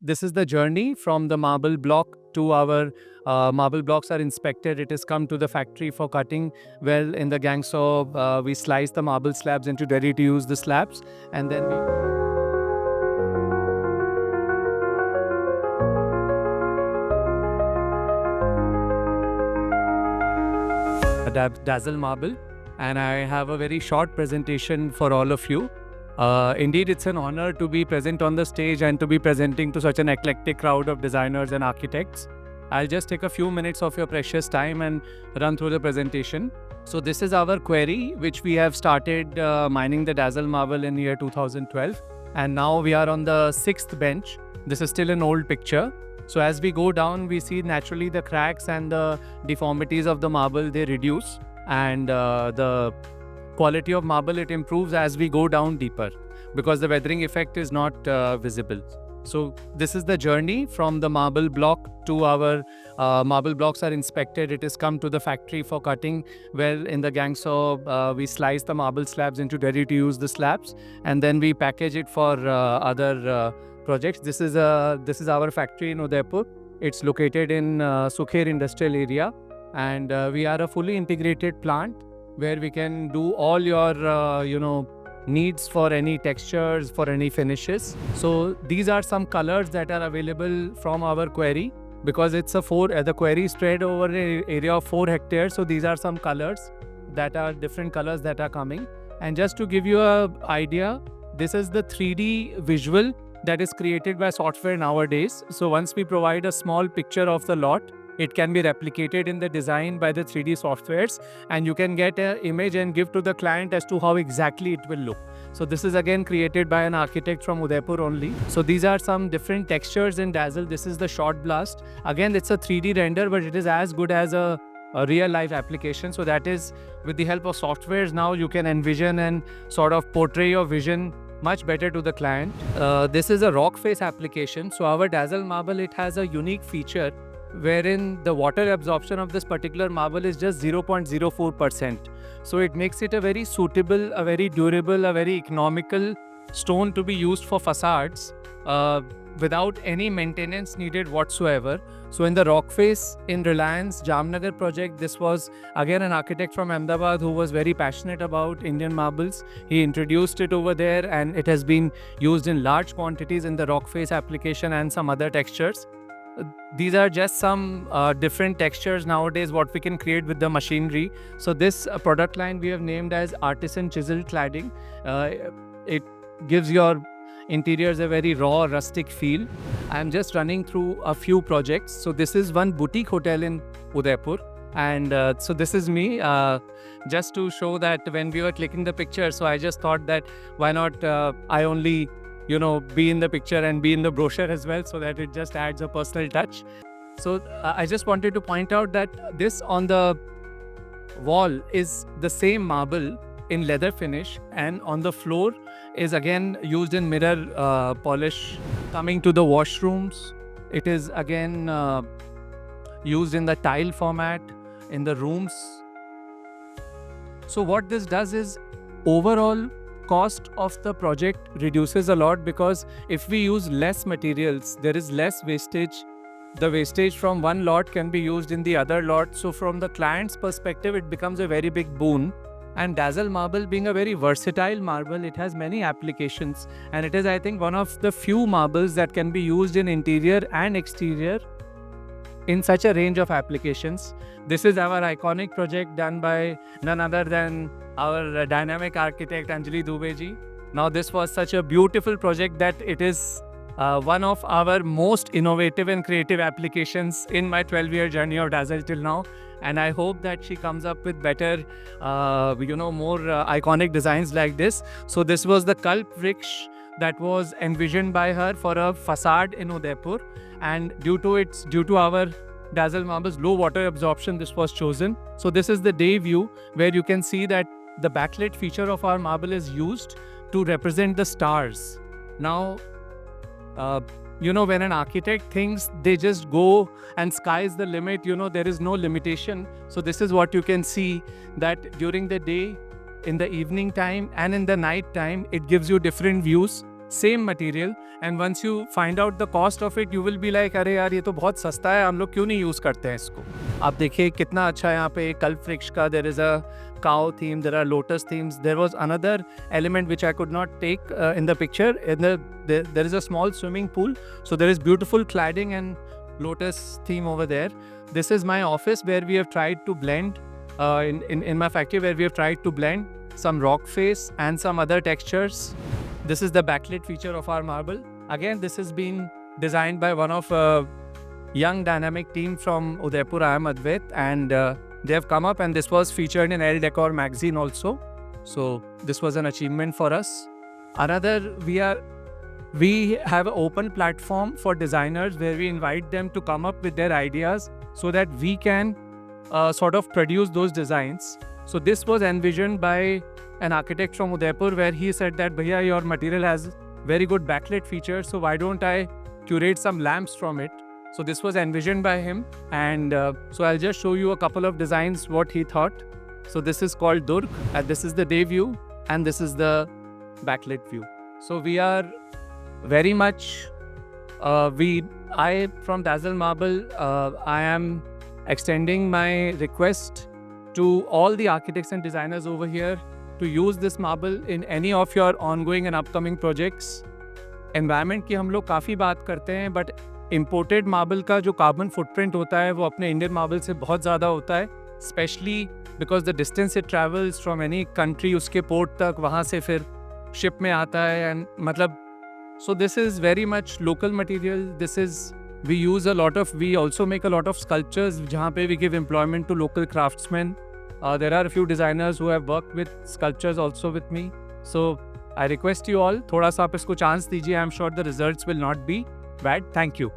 this is the journey from the marble block to our marble blocks are inspected. It has come to the factory for cutting. Well, in the Gangsaw, we slice the marble slabs into ready-to-use the slabs, and then we Dazzle Marble, and I have a very short presentation for all of you. Indeed, it's an honor to be present on the stage and to be presenting to such an eclectic crowd of designers and architects. I'll just take a few minutes of your precious time and run through the presentation. So this is our quarry, which we have started mining the Dazzle Marble in year 2012. And now we are on the 6th bench. This is still an old picture. So as we go down, we see naturally the cracks and the deformities of the marble, they reduce. And the quality of marble, it improves as we go down deeper because the weathering effect is not visible. So this is the journey from the marble block to our marble blocks are inspected. It has come to the factory for cutting. Well, in the Gangsaw, we slice the marble slabs into ready-to-use the slabs, and then we package it for other projects. This is our factory in Udaipur. It's located in Sukher industrial area, and we are a fully integrated plant where we can do all your needs for any textures, for any finishes. So these are some colors that are available from our quarry, because it's the quarry spread over an area of 4 hectares. So these are some colors that are different colors that are coming. And just to give you an idea, this is the 3D visual that is created by software nowadays. So once we provide a small picture of the lot, it can be replicated in the design by the 3D softwares, and you can get an image and give to the client as to how exactly it will look. So this is again created by an architect from Udaipur only. So these are some different textures in Dazzle. This is the shot blast. Again, it's a 3D render, but it is as good as a real life application. So that is with the help of softwares. Now you can envision and sort of portray your vision much better to the client. This is a rock face application. So our Dazzle Marble, it has a unique feature wherein the water absorption of this particular marble is just 0.04%. So it makes it a very suitable, a very durable, a very economical stone to be used for facades without any maintenance needed whatsoever. So in the rock face in Reliance Jamnagar project, this was again an architect from Ahmedabad who was very passionate about Indian marbles. He introduced it over there, and it has been used in large quantities in the rock face application and some other textures. These are just some different textures nowadays what we can create with the machinery. So this product line we have named as Artisan Chisel Cladding. It gives your interiors a very raw, rustic feel. I'm just running through a few projects. So this is one boutique hotel in Udaipur. And so this is me, just to show that when we were clicking the picture, so I just thought that why not I only be in the picture and be in the brochure as well, so that it just adds a personal touch. So I just wanted to point out that this on the wall is the same marble in leather finish, and on the floor is again used in mirror polish. Coming to the washrooms, it is again used in the tile format in the rooms. So what this does is overall cost of the project reduces a lot, because if we use less materials, there is less wastage. The wastage from one lot can be used in the other lot. So from the client's perspective, it becomes a very big boon. And Dazzle Marble being a very versatile marble, it has many applications. And it is, I think, one of the few marbles that can be used in interior and exterior in such a range of applications. This is our iconic project done by none other than our dynamic architect Anjali Dubey ji. Now this was such a beautiful project that it is one of our most innovative and creative applications in my 12-year journey of Dazzle till now. And I hope that she comes up with better, more iconic designs like this. So this was the Kalp Vriksh that was envisioned by her for a facade in Udaipur. And due to our Dazzle Marble's low water absorption, this was chosen. So this is the day view, where you can see that the backlit feature of our marble is used to represent the stars. Now, when an architect thinks, they just go and sky is the limit, there is no limitation. So this is what you can see, that during the day, in the evening time and in the night time, it gives you different views. same material, and once you find out the cost of it, you will be like, अरे यार ये तो बहुत सस्ता है, हम लोग क्यों नहीं यूज़ करते हैं इसको. आप देखिए कितना अच्छा है यहाँ पे कल्प वृक्ष का, there is a cow theme, there are lotus themes. There was another element which I could not take in the picture. There is a small swimming pool, so there is beautiful cladding and lotus theme over there. This is my office where we have tried to blend in my factory, where we have tried to blend some rock face and some other textures. This is the backlit feature of our marble. Again, this has been designed by one of young dynamic team from Udaipur. I am Advait, and they have come up, and this was featured in Elle Decor magazine also. So this was an achievement for us. Another, we have an open platform for designers where we invite them to come up with their ideas so that we can sort of produce those designs. So this was envisioned by an architect from Udaipur, where he said that, Bhaiya, your material has very good backlit features, so why don't I curate some lamps from it? So this was envisioned by him, and so I'll just show you a couple of designs what he thought. So this is called Durg, and this is the day view, and this is the backlit view. So we are very much I from Dazzle Marble, I am extending my request to all the architects and designers over here to use this marble in any of your ongoing and upcoming projects. Environment की हम लोग काफ़ी बात करते हैं, but imported marble का जो carbon footprint होता है वो अपने Indian marble से बहुत ज़्यादा होता है, especially because the distance it travels from any country उसके port तक, वहाँ से फिर ship में आता है, and मतलब so this is very much local material. We also make a lot of sculptures जहाँ पे we give employment to local craftsmen. There are a few designers who have worked with sculptures also with me. So I request you all, थोड़ा सा आप इसको chance दीजिए. I'm sure the results will not be bad. Thank you.